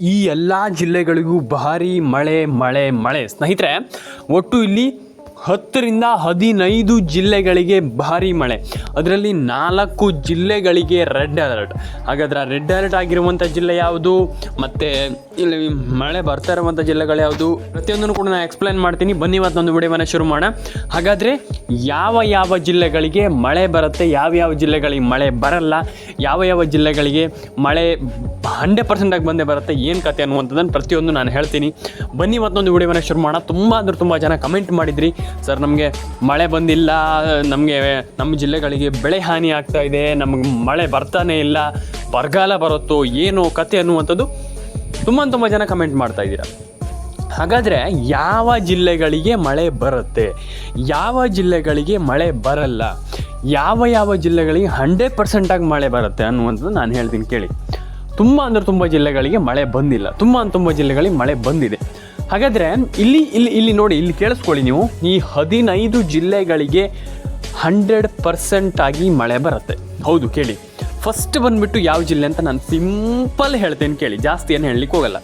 ಈ ಎಲ್ಲ ಜಿಲ್ಲೆಗಳಿಗೂ ಭಾರೀ ಮಳೆ ಮಳೆ ಮಳೆ ಸ್ನೇಹಿತರೆ. ಒಟ್ಟು ಇಲ್ಲಿ 10ರಿಂದ 15 ಜಿಲ್ಲೆಗಳಿಗೆ ಭಾರೀ ಮಳೆ, ಅದರಲ್ಲಿ 4 ಜಿಲ್ಲೆಗಳಿಗೆ ರೆಡ್ ಅಲರ್ಟ್. ಹಾಗಾದ್ರೆ ರೆಡ್ ಅಲರ್ಟ್ ಆಗಿರುವಂಥ ಜಿಲ್ಲೆ ಯಾವುದು ಮತ್ತು ಇಲ್ಲಿ ಮಳೆ ಬರ್ತಾ ಇರುವಂಥ ಜಿಲ್ಲೆಗಳು ಯಾವುದು, ಪ್ರತಿಯೊಂದನ್ನು ಕೂಡ ನಾನು ಎಕ್ಸ್ಪ್ಲೈನ್ ಮಾಡ್ತೀನಿ. ಬನ್ನಿ ಇವತ್ತೊಂದು ವಿಡಿಯೋವನ್ನು ಶುರು ಮಾಡೋಣ. ಹಾಗಾದರೆ ಯಾವ ಜಿಲ್ಲೆಗಳಿಗೆ ಮಳೆ ಬರುತ್ತೆ, ಯಾವ ಜಿಲ್ಲೆಗಳಿಗೆ ಮಳೆ ಬರಲ್ಲ, ಯಾವ ಜಿಲ್ಲೆಗಳಿಗೆ ಮಳೆ 100% ಆಗಿ ಬಂದೇ ಬರುತ್ತೆ, ಏನು ಕತೆ ಅನ್ನುವಂಥದ್ದನ್ನು ಪ್ರತಿಯೊಂದು ನಾನು ಹೇಳ್ತೀನಿ. ಬನ್ನಿ ಇವತ್ತೊಂದು ವಿಡಿಯೋವನ್ನು ಶುರು ಮಾಡೋಣ. ತುಂಬ ಜನ ಕಮೆಂಟ್ ಮಾಡಿದ್ರಿ, ಸರ್ ನಮಗೆ ಮಳೆ ಬಂದಿಲ್ಲ, ನಮ್ಮ ಜಿಲ್ಲೆಗಳಿಗೆ ಬೆಳೆ ಹಾನಿ ಆಗ್ತಾ ಇದೆ, ನಮಗೆ ಮಳೆ ಬರ್ತಾನೆ ಇಲ್ಲ, ಬರಗಾಲ ಬರುತ್ತೋ ಏನೋ ಕತೆ ಅನ್ನುವಂಥದ್ದು ತುಂಬ ಜನ ಕಮೆಂಟ್ ಮಾಡ್ತಾ ಇದ್ದೀರಾ. ಹಾಗಾದರೆ ಯಾವ ಜಿಲ್ಲೆಗಳಿಗೆ ಮಳೆ ಬರುತ್ತೆ, ಯಾವ ಜಿಲ್ಲೆಗಳಿಗೆ ಮಳೆ ಬರಲ್ಲ, ಯಾವ ಜಿಲ್ಲೆಗಳಿಗೆ 100% ಆಗಿ ಮಳೆ ಬರುತ್ತೆ ಅನ್ನುವಂಥದ್ದು ನಾನು ಹೇಳ್ತೀನಿ ಕೇಳಿ. ತುಂಬ ಜಿಲ್ಲೆಗಳಿಗೆ ಮಳೆ ಬಂದಿಲ್ಲ, ತುಂಬ ಜಿಲ್ಲೆಗಳಿಗೆ ಮಳೆ ಬಂದಿದೆ. ಹಾಗಾದರೆ ಇಲ್ಲಿ ನೋಡಿ, ಇಲ್ಲಿ ಕೇಳಿಸ್ಕೊಳ್ಳಿ ನೀವು. ಈ 15 ಜಿಲ್ಲೆಗಳಿಗೆ 100% ಆಗಿ ಮಳೆ ಬರುತ್ತೆ. ಹೌದು ಕೇಳಿ. ಫಸ್ಟ್ ಬಂದುಬಿಟ್ಟು ಯಾವ ಜಿಲ್ಲೆ ಅಂತ ನಾನು ಸಿಂಪಲ್ ಹೇಳ್ತೇನೆ ಕೇಳಿ, ಜಾಸ್ತಿ ಏನು ಹೇಳಲಿಕ್ಕೆ ಹೋಗಲ್ಲ.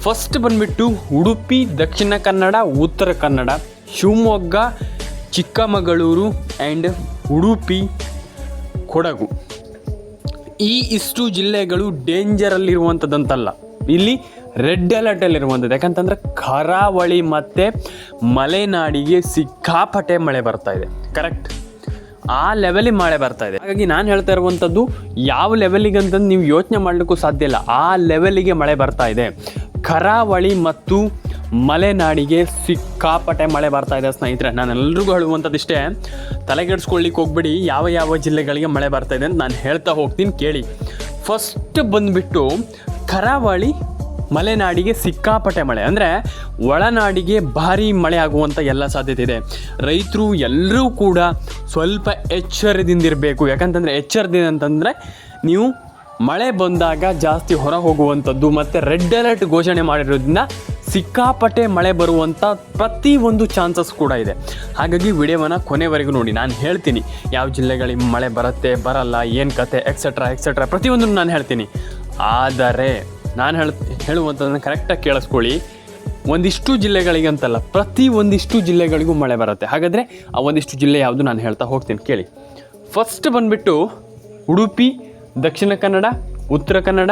ಫಸ್ಟ್ ಬಂದುಬಿಟ್ಟು ಉಡುಪಿ, ದಕ್ಷಿಣ ಕನ್ನಡ, ಉತ್ತರ ಕನ್ನಡ, ಶಿವಮೊಗ್ಗ, ಚಿಕ್ಕಮಗಳೂರು ಆ್ಯಂಡ್ ಉಡುಪಿ, ಕೊಡಗು. ಇಷ್ಟು ಜಿಲ್ಲೆಗಳು ಡೇಂಜರಲ್ಲಿರುವಂಥದ್ದಂತಲ್ಲ, ಇಲ್ಲಿ ರೆಡ್ ಅಲರ್ಟಲ್ಲಿರುವಂಥದ್ದು. ಯಾಕಂತಂದರೆ ಕರಾವಳಿ ಮತ್ತು ಮಲೆನಾಡಿಗೆ ಸಿಕ್ಕಾಪಟ್ಟೆ ಮಳೆ ಬರ್ತಾ ಇದೆ. ಕರೆಕ್ಟ್, ಆ ಲೆವೆಲಿಗೆ ಮಳೆ ಬರ್ತಾ ಇದೆ. ಹಾಗಾಗಿ ನಾನು ಹೇಳ್ತಾ ಇರುವಂಥದ್ದು ಯಾವ ಲೆವೆಲಿಗೆ ಅಂತಂದು ನೀವು ಯೋಚನೆ ಮಾಡಲಿಕ್ಕೂ ಸಾಧ್ಯ ಇಲ್ಲ, ಆ ಲೆವೆಲಿಗೆ ಮಳೆ ಬರ್ತಾ ಇದೆ. ಕರಾವಳಿ ಮತ್ತು ಮಲೆನಾಡಿಗೆ ಸಿಕ್ಕಾಪಟ್ಟೆ ಮಳೆ ಬರ್ತಾ ಇದೆ ಸ್ನೇಹಿತರೆ. ನಾನು ಎಲ್ರಿಗೂ ಹೇಳುವಂಥದ್ದು ಇಷ್ಟೇ, ತಲೆಗೆಡ್ಸ್ಕೊಳ್ಳಿಕ್ಕೆ ಹೋಗ್ಬಿಡಿ ಯಾವ ಜಿಲ್ಲೆಗಳಿಗೆ ಮಳೆ ಬರ್ತಾ ಇದೆ ಅಂತ ನಾನು ಹೇಳ್ತಾ ಹೋಗ್ತೀನಿ ಕೇಳಿ. ಫಸ್ಟ್ ಬಂದುಬಿಟ್ಟು ಕರಾವಳಿ ಮಲೆನಾಡಿಗೆ ಸಿಕ್ಕಾಪಟ್ಟೆ ಮಳೆ, ಅಂದರೆ ಒಳನಾಡಿಗೆ ಭಾರೀ ಮಳೆ ಆಗುವಂಥ ಎಲ್ಲ ಸಾಧ್ಯತೆ ಇದೆ. ರೈತರು ಎಲ್ಲರೂ ಕೂಡ ಸ್ವಲ್ಪ ಎಚ್ಚರದಿಂದಿರಬೇಕು. ಯಾಕಂತಂದರೆ ಎಚ್ಚರದಿಂದ ಅಂತಂದರೆ ನೀವು ಮಳೆ ಬಂದಾಗ ಜಾಸ್ತಿ ಹೊರ ಹೋಗುವಂಥದ್ದು ಮತ್ತು ರೆಡ್ ಅಲರ್ಟ್ ಘೋಷಣೆ ಮಾಡಿರೋದ್ರಿಂದ ಸಿಕ್ಕಾಪಟ್ಟೆ ಮಳೆ ಬರುವಂಥ ಪ್ರತಿಯೊಂದು ಚಾನ್ಸಸ್ ಕೂಡ ಇದೆ. ಹಾಗಾಗಿ ವಿಡಿಯೋವನ್ನು ಕೊನೆವರೆಗೂ ನೋಡಿ, ನಾನು ಹೇಳ್ತೀನಿ ಯಾವ ಜಿಲ್ಲೆಗಳಿಗೆ ಮಳೆ ಬರುತ್ತೆ ಬರಲ್ಲ, ಏನು ಕತೆ ಎಕ್ಸೆಟ್ರಾ ಪ್ರತಿಯೊಂದನ್ನು ನಾನು ಹೇಳ್ತೀನಿ. ಆದರೆ ನಾನು ಹೇಳುವಂಥದ್ದನ್ನು ಕರೆಕ್ಟಾಗಿ ಕೇಳಿಸ್ಕೊಳ್ಳಿ. ಒಂದಿಷ್ಟು ಜಿಲ್ಲೆಗಳಿಗೆ ಅಂತಲ್ಲ, ಒಂದಿಷ್ಟು ಜಿಲ್ಲೆಗಳಿಗೂ ಮಳೆ ಬರುತ್ತೆ. ಹಾಗಾದರೆ ಆ ಒಂದಿಷ್ಟು ಜಿಲ್ಲೆ ಯಾವುದು ನಾನು ಹೇಳ್ತಾ ಹೋಗ್ತೀನಿ ಕೇಳಿ. ಫಸ್ಟ್ ಬಂದುಬಿಟ್ಟು ಉಡುಪಿ, ದಕ್ಷಿಣ ಕನ್ನಡ, ಉತ್ತರ ಕನ್ನಡ,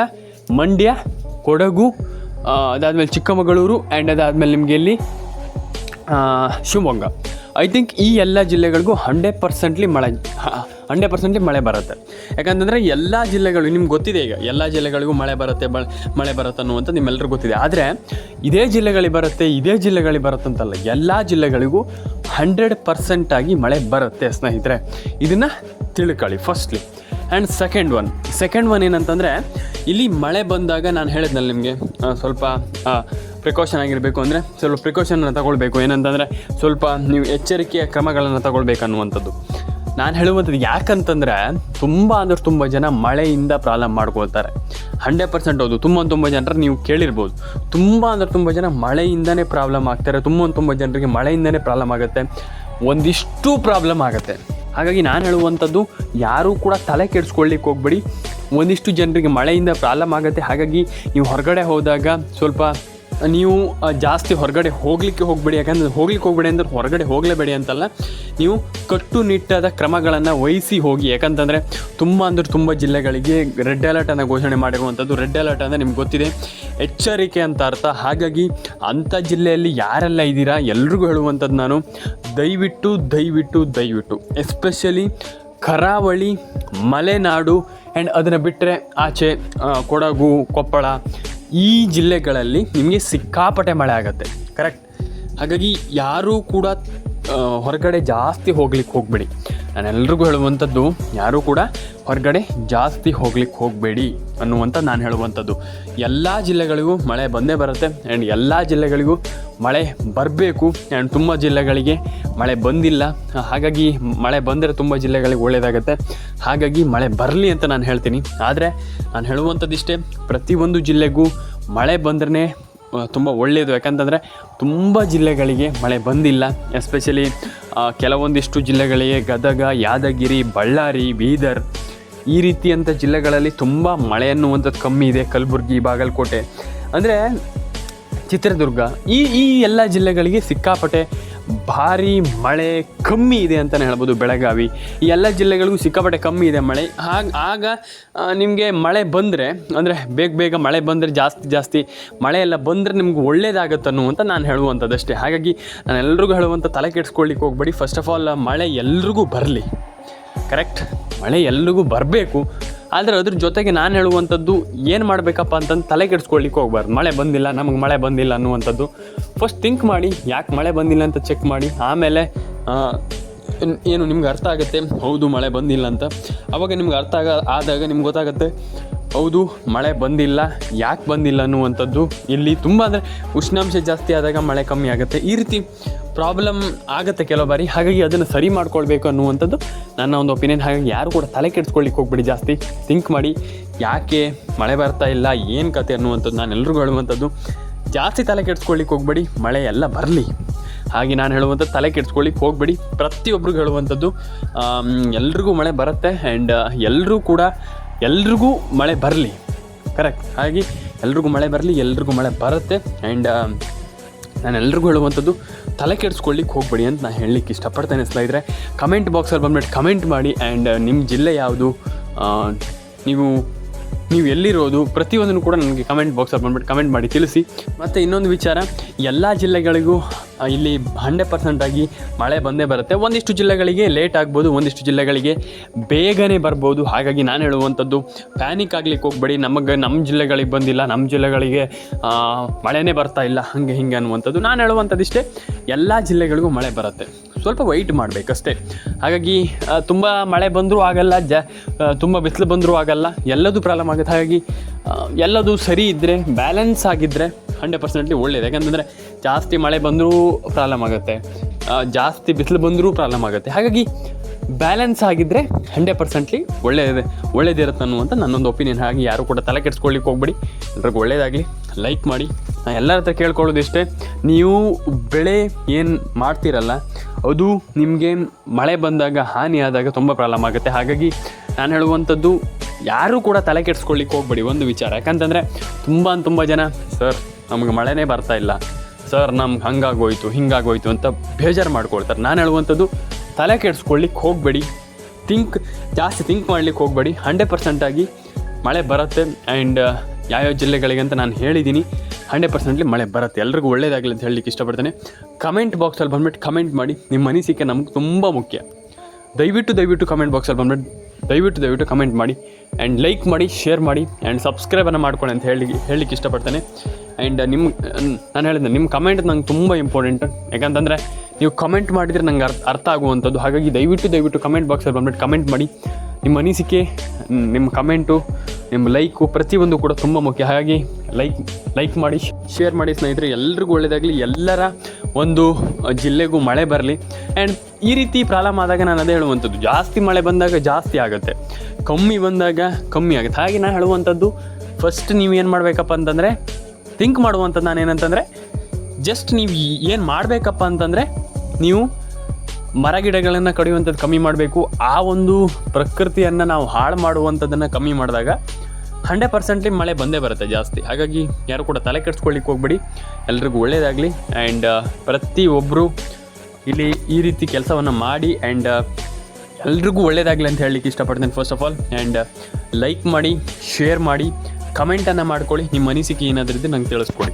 ಮಂಡ್ಯ, ಕೊಡಗು, ಅದಾದಮೇಲೆ ಚಿಕ್ಕಮಗಳೂರು ಆ್ಯಂಡ್ ಅದಾದಮೇಲೆ ನಿಮಗೆ ಇಲ್ಲಿ ಶಿವಮೊಗ್ಗ. ಐ ಥಿಂಕ್ ಈ ಎಲ್ಲ ಜಿಲ್ಲೆಗಳಿಗೂ 100% ಮಳೆ ಬರುತ್ತೆ. ಯಾಕಂತಂದರೆ ಎಲ್ಲ ಜಿಲ್ಲೆಗಳು ನಿಮ್ಗೆ ಗೊತ್ತಿದೆ, ಈಗ ಎಲ್ಲ ಜಿಲ್ಲೆಗಳಿಗೂ ಮಳೆ ಬರುತ್ತೆ ಅನ್ನುವಂಥ ನಿಮ್ಮೆಲ್ಲರಿಗೂ ಗೊತ್ತಿದೆ. ಆದರೆ ಇದೇ ಜಿಲ್ಲೆಗಳಿಗೆ ಬರುತ್ತೆ ಅಂತಲ್ಲ, ಎಲ್ಲ ಜಿಲ್ಲೆಗಳಿಗೂ 100% ಆಗಿ ಮಳೆ ಬರುತ್ತೆ ಸ್ನೇಹಿತರೆ. ಇದನ್ನು ತಿಳ್ಕೊಳ್ಳಿ ಫಸ್ಟ್ಲಿ. ಆ್ಯಂಡ್ ಸೆಕೆಂಡ್ ಒನ್ ಏನಂತಂದರೆ, ಇಲ್ಲಿ ಮಳೆ ಬಂದಾಗ ನಾನು ಹೇಳಿದ್ನಲ್ಲ ನಿಮಗೆ ಸ್ವಲ್ಪ ಪ್ರಿಕಾಷನ್ ಆಗಿರಬೇಕು, ಅಂದರೆ ಸ್ವಲ್ಪ ಪ್ರಿಕಾಷನನ್ನು ತಗೊಳ್ಬೇಕು. ಏನಂತಂದರೆ ಸ್ವಲ್ಪ ನೀವು ಎಚ್ಚರಿಕೆಯ ಕ್ರಮಗಳನ್ನು ತಗೊಳ್ಬೇಕನ್ನುವಂಥದ್ದು ನಾನು ಹೇಳುವಂಥದ್ದು. ಯಾಕಂತಂದರೆ ತುಂಬ ಜನ ಮಳೆಯಿಂದ ಪ್ರಾಬ್ಲಮ್ ಮಾಡ್ಕೊಳ್ತಾರೆ. 100% ಹೌದು. ತುಂಬ ಜನರು ನೀವು ಕೇಳಿರ್ಬೋದು, ತುಂಬ ಜನ ಮಳೆಯಿಂದನೇ ಪ್ರಾಬ್ಲಮ್ ಆಗ್ತಾರೆ. ತುಂಬ ಜನರಿಗೆ ಮಳೆಯಿಂದನೇ ಪ್ರಾಬ್ಲಮ್ ಆಗುತ್ತೆ, ಒಂದಿಷ್ಟು ಪ್ರಾಬ್ಲಮ್ ಆಗುತ್ತೆ. ಹಾಗಾಗಿ ನಾನು ಹೇಳುವಂಥದ್ದು, ಯಾರೂ ಕೂಡ ತಲೆ ಕೆಡಿಸ್ಕೊಳ್ಳಿಕ್ಕೆ ಹೋಗ್ಬೇಡಿ. ಒಂದಿಷ್ಟು ಜನರಿಗೆ ಮಳೆಯಿಂದ ಪ್ರಾಬ್ಲಮ್ ಆಗುತ್ತೆ. ಹಾಗಾಗಿ ನೀವು ಹೊರಗಡೆ ಹೋದಾಗ ಸ್ವಲ್ಪ ನೀವು ಜಾಸ್ತಿ ಹೊರಗಡೆ ಹೋಗಬೇಡಿ. ಯಾಕಂದರೆ ಹೋಗಬೇಡಿ ಅಂದರೆ ಹೊರಗಡೆ ಹೋಗಲೇಬೇಡಿ ಅಂತಲ್ಲ, ನೀವು ಕಟ್ಟುನಿಟ್ಟಾದ ಕ್ರಮಗಳನ್ನು ವಹಿಸಿ ಹೋಗಿ. ಯಾಕಂತಂದರೆ ತುಂಬ ಜಿಲ್ಲೆಗಳಿಗೆ ರೆಡ್ ಅಲರ್ಟನ್ನು ಘೋಷಣೆ ಮಾಡಿರುವಂಥದ್ದು. ರೆಡ್ ಅಲರ್ಟ್ ಅಂದರೆ ನಿಮ್ಗೆ ಗೊತ್ತಿದೆ, ಎಚ್ಚರಿಕೆ ಅಂತ ಅರ್ಥ. ಹಾಗಾಗಿ ಅಂಥ ಜಿಲ್ಲೆಯಲ್ಲಿ ಯಾರೆಲ್ಲ ಇದ್ದೀರಾ ಎಲ್ರಿಗೂ ಹೇಳುವಂಥದ್ದು ನಾನು, ದಯವಿಟ್ಟು ಎಸ್ಪೆಷಲಿ ಕರಾವಳಿ, ಮಲೆನಾಡು ಆ್ಯಂಡ್ ಅದನ್ನು ಬಿಟ್ಟರೆ ಆಚೆ ಕೊಡಗು, ಕೊಪ್ಪಳ, ಈ ಜಿಲ್ಲೆಗಳಲ್ಲಿ ನಿಮಗೆ ಸಿಕ್ಕಾಪಟ್ಟೆ ಮಳೆ ಆಗುತ್ತೆ. ಕರೆಕ್ಟ್. ಹಾಗಾಗಿ ಯಾರೂ ಕೂಡ ಹೊರಗಡೆ ಜಾಸ್ತಿ ಹೋಗ್ಲಿಕ್ಕೆ ಹೋಗಬೇಡಿ. ನಾನೆಲ್ರಿಗೂ ಹೇಳುವಂಥದ್ದು, ಯಾರೂ ಕೂಡ ಹೊರಗಡೆ ಜಾಸ್ತಿ ಹೋಗ್ಲಿಕ್ಕೆ ಹೋಗಬೇಡಿ ಅನ್ನುವಂಥ ನಾನು ಹೇಳುವಂಥದ್ದು. ಎಲ್ಲ ಜಿಲ್ಲೆಗಳಿಗೂ ಮಳೆ ಬಂದೇ ಬರುತ್ತೆ ಆ್ಯಂಡ್ ಎಲ್ಲ ಜಿಲ್ಲೆಗಳಿಗೂ ಮಳೆ ಬರಬೇಕು. ಆ್ಯಂಡ್ ತುಂಬ ಜಿಲ್ಲೆಗಳಿಗೆ ಮಳೆ ಬಂದಿಲ್ಲ. ಹಾಗಾಗಿ ಮಳೆ ಬಂದರೆ ತುಂಬ ಜಿಲ್ಲೆಗಳಿಗೆ ಒಳ್ಳೆಯದಾಗುತ್ತೆ. ಹಾಗಾಗಿ ಮಳೆ ಬರಲಿ ಅಂತ ನಾನು ಹೇಳ್ತೀನಿ. ಆದರೆ ನಾನು ಹೇಳುವಂಥದ್ದು ಇಷ್ಟೇ, ಪ್ರತಿಯೊಂದು ಜಿಲ್ಲೆಗೂ ಮಳೆ ಬಂದ್ರೆ ತುಂಬ ಒಳ್ಳೆಯದು. ಯಾಕಂತಂದರೆ ತುಂಬ ಜಿಲ್ಲೆಗಳಿಗೆ ಮಳೆ ಬಂದಿಲ್ಲ. ಎಸ್ಪೆಷಲಿ ಕೆಲವೊಂದಿಷ್ಟು ಜಿಲ್ಲೆಗಳಿಗೆ ಗದಗ, ಯಾದಗಿರಿ, ಬಳ್ಳಾರಿ, ಬೀದರ್ ಈ ರೀತಿಯಂಥ ಜಿಲ್ಲೆಗಳಲ್ಲಿ ತುಂಬ ಮಳೆ ಅನ್ನುವಂಥದ್ದು ಕಮ್ಮಿ ಇದೆ. ಕಲಬುರಗಿ, ಬಾಗಲಕೋಟೆ ಅಂದರೆ ಚಿತ್ರದುರ್ಗ ಈ ಎಲ್ಲ ಜಿಲ್ಲೆಗಳಿಗೆ ಸಿಕ್ಕಾಪಟ್ಟೆ ಭಾರಿ ಮಳೆ ಕಮ್ಮಿ ಇದೆ ಅಂತಲೇ ಹೇಳ್ಬೋದು. ಬೆಳಗಾವಿ ಈ ಎಲ್ಲ ಜಿಲ್ಲೆಗಳಿಗೂ ಸಿಕ್ಕಾಪಟ್ಟೆ ಕಮ್ಮಿ ಇದೆ ಮಳೆ. ಆಗ ನಿಮಗೆ ಮಳೆ ಬಂದರೆ ಅಂದರೆ ಬೇಗ ಮಳೆ ಬಂದರೆ ಜಾಸ್ತಿ ಮಳೆ ಎಲ್ಲ ಬಂದರೆ ನಿಮ್ಗೆ ಒಳ್ಳೇದಾಗತ್ತೆ ಅನ್ನುವಂತ ನಾನು ಹೇಳುವಂಥದ್ದಷ್ಟೇ. ಹಾಗಾಗಿ ನಾನು ಎಲ್ರಿಗೂ ಹೇಳುವಂಥ ತಲೆ ಕೆಡಿಸ್ಕೊಳ್ಳಿಕ್ಕೆ ಹೋಗ್ಬೇಡಿ. ಫಸ್ಟ್ ಆಫ್ ಆಲ್ ಮಳೆ ಎಲ್ರಿಗೂ ಬರಲಿ, ಕರೆಕ್ಟ್, ಮಳೆ ಎಲ್ರಿಗೂ ಬರಬೇಕು. ಆದರೆ ಅದ್ರ ಜೊತೆಗೆ ನಾನು ಹೇಳುವಂಥದ್ದು ಏನು ಮಾಡಬೇಕಪ್ಪ ಅಂತಂದು ತಲೆ ಕೆಡಿಸ್ಕೊಳ್ಳಿಕ್ಕೆ ಹೋಗ್ಬಾರ್ದು. ಮಳೆ ಬಂದಿಲ್ಲ, ನಮಗೆ ಮಳೆ ಬಂದಿಲ್ಲ ಅನ್ನುವಂಥದ್ದು ಫಸ್ಟ್ ಥಿಂಕ್ ಮಾಡಿ, ಯಾಕೆ ಮಳೆ ಬಂದಿಲ್ಲ ಅಂತ ಚೆಕ್ ಮಾಡಿ. ಆಮೇಲೆ ಏನು ನಿಮ್ಗೆ ಅರ್ಥ ಆಗುತ್ತೆ, ಹೌದು ಮಳೆ ಬಂದಿಲ್ಲ ಅಂತ. ಆವಾಗ ನಿಮ್ಗೆ ಅರ್ಥ ಆದಾಗ ನಿಮ್ಗೆ ಗೊತ್ತಾಗುತ್ತೆ, ಹೌದು ಮಳೆ ಬಂದಿಲ್ಲ, ಯಾಕೆ ಬಂದಿಲ್ಲ ಅನ್ನುವಂಥದ್ದು. ಇಲ್ಲಿ ತುಂಬ ಅಂದರೆ ಉಷ್ಣಾಂಶ ಜಾಸ್ತಿ ಆದಾಗ ಮಳೆ ಕಮ್ಮಿ ಆಗುತ್ತೆ. ಈ ರೀತಿ ಪ್ರಾಬ್ಲಮ್ ಆಗುತ್ತೆ ಕೆಲವು ಬಾರಿ. ಹಾಗಾಗಿ ಅದನ್ನು ಸರಿ ಮಾಡ್ಕೊಳ್ಬೇಕು ಅನ್ನುವಂಥದ್ದು ನನ್ನ ಒಂದು ಒಪಿನಿಯನ್. ಹಾಗಾಗಿ ಯಾರು ಕೂಡ ತಲೆ ಕೆಡಿಸ್ಕೊಳ್ಳಿಕ್ಕೆ ಹೋಗ್ಬಿಡಿ, ಜಾಸ್ತಿ ಥಿಂಕ್ ಮಾಡಿ ಯಾಕೆ ಮಳೆ ಬರ್ತಾ ಇಲ್ಲ, ಏನು ಕತೆ ಅನ್ನುವಂಥದ್ದು ನಾನು ಎಲ್ರಿಗೂ ಹೇಳುವಂಥದ್ದು. ಜಾಸ್ತಿ ತಲೆ ಕೆಡಿಸ್ಕೊಳ್ಳಿಕ್ಕೆ ಹೋಗ್ಬೇಡಿ, ಮಳೆ ಎಲ್ಲ ಬರಲಿ. ಹಾಗೆ ನಾನು ಹೇಳುವಂಥದ್ದು ತಲೆ ಕೆಡಿಸ್ಕೊಳ್ಳಿಕ್ಕೆ ಹೋಗ್ಬೇಡಿ. ಪ್ರತಿಯೊಬ್ಬರಿಗೂ ಹೇಳುವಂಥದ್ದು ಎಲ್ರಿಗೂ ಮಳೆ ಬರುತ್ತೆ ಆ್ಯಂಡ್ ಎಲ್ರಿಗೂ ಮಳೆ ಬರಲಿ, ಕರೆಕ್ಟ್. ಹಾಗೆ ಎಲ್ರಿಗೂ ಮಳೆ ಬರಲಿ, ಎಲ್ರಿಗೂ ಮಳೆ ಬರುತ್ತೆ. ಆ್ಯಂಡ್ ನಾನು ಎಲ್ರಿಗೂ ಹೇಳುವಂಥದ್ದು ತಲೆ ಕೆಡಿಸ್ಕೊಳ್ಳಿಕ್ಕೆ ಹೋಗಬೇಡಿ ಅಂತ ನಾನು ಹೇಳಲಿಕ್ಕೆ ಇಷ್ಟಪಡ್ತೇನೆ. ಸ್ನೇಹಿತರೆ, ಕಮೆಂಟ್ ಬಾಕ್ಸಲ್ಲಿ ಬಂದ್ಬಿಟ್ಟು ಕಮೆಂಟ್ ಮಾಡಿ. ಆ್ಯಂಡ್ ನಿಮ್ಮ ಜಿಲ್ಲೆ ಯಾವುದು, ನೀವು ಎಲ್ಲಿರೋದು, ಪ್ರತಿಯೊಂದನ್ನು ಕೂಡ ನನಗೆ ಕಮೆಂಟ್ ಬಾಕ್ಸಲ್ಲಿ ಬಂದ್ಬಿಟ್ಟು ಕಮೆಂಟ್ ಮಾಡಿ ತಿಳಿಸಿ. ಮತ್ತು ಇನ್ನೊಂದು ವಿಚಾರ, ಎಲ್ಲ ಜಿಲ್ಲೆಗಳಿಗೂ ಇಲ್ಲಿ 100% ಮಳೆ ಬಂದೇ ಬರುತ್ತೆ. ಒಂದಿಷ್ಟು ಜಿಲ್ಲೆಗಳಿಗೆ ಲೇಟ್ ಆಗ್ಬೋದು, ಒಂದಿಷ್ಟು ಜಿಲ್ಲೆಗಳಿಗೆ ಬೇಗನೆ ಬರ್ಬೋದು. ಹಾಗಾಗಿ ನಾನು ಹೇಳುವಂಥದ್ದು ಪ್ಯಾನಿಕ್ ಆಗ್ಲಿಕ್ಕೆ ಹೋಗ್ಬೇಡಿ. ನಮ್ಮ ಜಿಲ್ಲೆಗಳಿಗೆ ಬಂದಿಲ್ಲ, ನಮ್ಮ ಜಿಲ್ಲೆಗಳಿಗೆ ಮಳೆನೇ ಬರ್ತಾ ಇಲ್ಲ, ಹಾಗೆ ಹಿಂಗೆ ಅನ್ನುವಂಥದ್ದು. ನಾನು ಹೇಳುವಂಥದ್ದು ಇಷ್ಟೇ, ಎಲ್ಲ ಜಿಲ್ಲೆಗಳಿಗೂ ಮಳೆ ಬರುತ್ತೆ, ಸ್ವಲ್ಪ ವೆಯ್ಟ್ ಮಾಡಬೇಕಷ್ಟೇ. ಹಾಗಾಗಿ ತುಂಬ ಮಳೆ ಬಂದರೂ ಆಗಲ್ಲ, ತುಂಬ ಬಿಸಿಲು ಬಂದರೂ ಆಗಲ್ಲ, ಎಲ್ಲದೂ ಪ್ರಾಬ್ಲಮ್ ಆಗುತ್ತೆ. ಹಾಗಾಗಿ ಎಲ್ಲದೂ ಸರಿ ಇದ್ದರೆ, ಬ್ಯಾಲೆನ್ಸ್ ಆಗಿದ್ದರೆ 100% ಒಳ್ಳೆಯದು. ಯಾಕಂತಂದರೆ ಜಾಸ್ತಿ ಮಳೆ ಬಂದರೂ ಪ್ರಾಬ್ಲಮ್ ಆಗುತ್ತೆ, ಜಾಸ್ತಿ ಬಿಸಿಲು ಬಂದರೂ ಪ್ರಾಬ್ಲಮ್ ಆಗುತ್ತೆ. ಹಾಗಾಗಿ ಬ್ಯಾಲೆನ್ಸ್ ಆಗಿದ್ದರೆ 100% ಒಳ್ಳೇದಿರುತ್ತೆ ಅನ್ನುವಂಥ ನನ್ನೊಂದು ಒಪಿನಿಯನ್. ಹಾಗೆ ಯಾರು ಕೂಡ ತಲೆ ಕೆಡಿಸ್ಕೊಳ್ಳಿಕ್ಕೆ ಹೋಗ್ಬೇಡಿ, ಎಲ್ರಿಗೂ ಒಳ್ಳೇದಾಗಲಿ. ಲೈಕ್ ಮಾಡಿ. ನಾನು ಎಲ್ಲರ ಹತ್ರ ಕೇಳ್ಕೊಳ್ಳೋದು ಇಷ್ಟೇ, ನೀವು ಬೆಳೆ ಏನು ಮಾಡ್ತೀರಲ್ಲ ಅದು ನಿಮಗೆ ಮಳೆ ಬಂದಾಗ, ಹಾನಿ ಆದಾಗ ತುಂಬ ಪ್ರಾಬ್ಲಮ್ ಆಗುತ್ತೆ. ಹಾಗಾಗಿ ನಾನು ಹೇಳುವಂಥದ್ದು ಯಾರೂ ಕೂಡ ತಲೆ ಕೆಡಿಸ್ಕೊಳ್ಳಿಕ್ಕೆ ಹೋಗ್ಬೇಡಿ ಒಂದು ವಿಚಾರ. ಯಾಕಂತಂದರೆ ತುಂಬ ಜನ, ಸರ್ ನಮ್ಗೆ ಮಳೆನೇ ಬರ್ತಾ ಇಲ್ಲ, ಸರ್ ನಮ್ಗೆ ಹಂಗಾಗೋಯ್ತು ಹಿಂಗಾಗೋಯ್ತು ಅಂತ ಬೇಜಾರು ಮಾಡ್ಕೊಳ್ತಾರೆ. ನಾನು ಹೇಳುವಂಥದ್ದು ತಲೆ ಕೆಡಿಸ್ಕೊಳ್ಳಿಕ್ಕೆ ಹೋಗಬೇಡಿ, ಜಾಸ್ತಿ ಥಿಂಕ್ ಮಾಡಲಿಕ್ಕೆ ಹೋಗಬೇಡಿ. 100% ಮಳೆ ಬರುತ್ತೆ. ಆ್ಯಂಡ್ ಯಾವ್ಯಾವ ಜಿಲ್ಲೆಗಳಿಗೆ ಅಂತ ನಾನು ಹೇಳಿದ್ದೀನಿ, 100% ಮಳೆ ಬರುತ್ತೆ. ಎಲ್ರಿಗೂ ಒಳ್ಳೇದಾಗಲಿ ಅಂತ ಹೇಳಲಿಕ್ಕೆ ಇಷ್ಟಪಡ್ತೇನೆ. ಕಮೆಂಟ್ ಬಾಕ್ಸಲ್ಲಿ ಬಂದ್ಬಿಟ್ಟು ಕಮೆಂಟ್ ಮಾಡಿ, ನಿಮ್ಮ ಅನಿಸಿಕೆ ನಮ್ಗೆ ತುಂಬ ಮುಖ್ಯ. ದಯವಿಟ್ಟು ಕಮೆಂಟ್ ಬಾಕ್ಸಲ್ಲಿ ಬಂದ್ಬಿಟ್ಟು ದಯವಿಟ್ಟು ಕಮೆಂಟ್ ಮಾಡಿ. ಆ್ಯಂಡ್ ಲೈಕ್ ಮಾಡಿ, ಶೇರ್ ಮಾಡಿ, ಆ್ಯಂಡ್ ಸಬ್ಸ್ಕ್ರೈಬನ್ನು ಮಾಡ್ಕೊಳ್ಳಿ ಅಂತ ಹೇಳಲಿಕ್ಕೆ ಇಷ್ಟಪಡ್ತೇನೆ. ಆ್ಯಂಡ್ ನಾನು ಹೇಳಿದ್ದೆ, ನಿಮ್ಮ ಕಮೆಂಟ್ ನಂಗೆ ತುಂಬ ಇಂಪಾರ್ಟೆಂಟ್. ಯಾಕಂತಂದರೆ ನೀವು ಕಮೆಂಟ್ ಮಾಡಿದರೆ ನಂಗೆ ಅರ್ಥ ಆಗುವಂಥದ್ದು. ಹಾಗಾಗಿ ದಯವಿಟ್ಟು ಕಮೆಂಟ್ ಬಾಕ್ಸಲ್ಲಿ ಬಂದ್ಬಿಟ್ಟು ಕಮೆಂಟ್ ಮಾಡಿ. ನಿಮ್ಮ ಅನಿಸಿಕೆ, ನಿಮ್ಮ ಕಮೆಂಟು, ನಿಮ್ಮ ಲೈಕು ಪ್ರತಿಯೊಂದು ಕೂಡ ತುಂಬ ಮುಖ್ಯ. ಹಾಗಾಗಿ ಲೈಕ್ ಮಾಡಿ, ಶೇರ್ ಮಾಡಿ ಸ್ನೇಹಿತರೆ. ಎಲ್ರಿಗೂ ಒಳ್ಳೆಯದಾಗಲಿ, ಎಲ್ಲರ ಒಂದು ಜಿಲ್ಲೆಗೂ ಮಳೆ ಬರಲಿ. ಆ್ಯಂಡ್ ಈ ರೀತಿ ಪ್ರಾಬ್ಲಮ್ ಆದಾಗ ನಾನು ಅದೇ ಹೇಳುವಂಥದ್ದು, ಜಾಸ್ತಿ ಮಳೆ ಬಂದಾಗ ಜಾಸ್ತಿ ಆಗುತ್ತೆ, ಕಮ್ಮಿ ಬಂದಾಗ ಕಮ್ಮಿ ಆಗುತ್ತೆ. ಹಾಗೆ ನಾನು ಹೇಳುವಂಥದ್ದು, ಫಸ್ಟ್ ನೀವು ಏನು ಮಾಡಬೇಕಪ್ಪ ಅಂತಂದರೆ ಥಿಂಕ್ ಮಾಡುವಂಥದ್ದು. ನಾನು ಏನಂತಂದರೆ ಜಸ್ಟ್ ನೀವು ಏನು ಮಾಡಬೇಕಪ್ಪ ಅಂತಂದರೆ, ನೀವು ಮರ ಗಿಡಗಳನ್ನು ಕಡಿಯುವಂಥದ್ದು ಕಮ್ಮಿ ಮಾಡಬೇಕು. ಆ ಒಂದು ಪ್ರಕೃತಿಯನ್ನು ನಾವು ಹಾಳು ಮಾಡುವಂಥದ್ದನ್ನು ಕಮ್ಮಿ ಮಾಡಿದಾಗ 100% ಮಳೆ ಬಂದೇ ಬರುತ್ತೆ ಜಾಸ್ತಿ. ಹಾಗಾಗಿ ಯಾರು ಕೂಡ ತಲೆ ಕೆಡಿಸ್ಕೊಳ್ಳಿಕ್ಕೆ ಹೋಗ್ಬೇಡಿ. ಎಲ್ರಿಗೂ ಒಳ್ಳೆಯದಾಗಲಿ. ಆ್ಯಂಡ್ ಪ್ರತಿಯೊಬ್ಬರು ಇಲ್ಲಿ ಈ ರೀತಿ ಕೆಲಸವನ್ನು ಮಾಡಿ. ಆ್ಯಂಡ್ ಎಲ್ರಿಗೂ ಒಳ್ಳೆಯದಾಗಲಿ ಅಂತ ಹೇಳಲಿಕ್ಕೆ ಇಷ್ಟಪಡ್ತೇನೆ first of all. And like ಮಾಡಿ, ಶೇರ್ ಮಾಡಿ, ಕಮೆಂಟನ್ನು ಮಾಡ್ಕೊಳ್ಳಿ. ನಿಮ್ಮ ಅನಿಸಿಕೆ ಏನಾದರೂ ಇದ್ದರೆ ನಂಗೆ ತಿಳಿಸ್ಕೊಡಿ.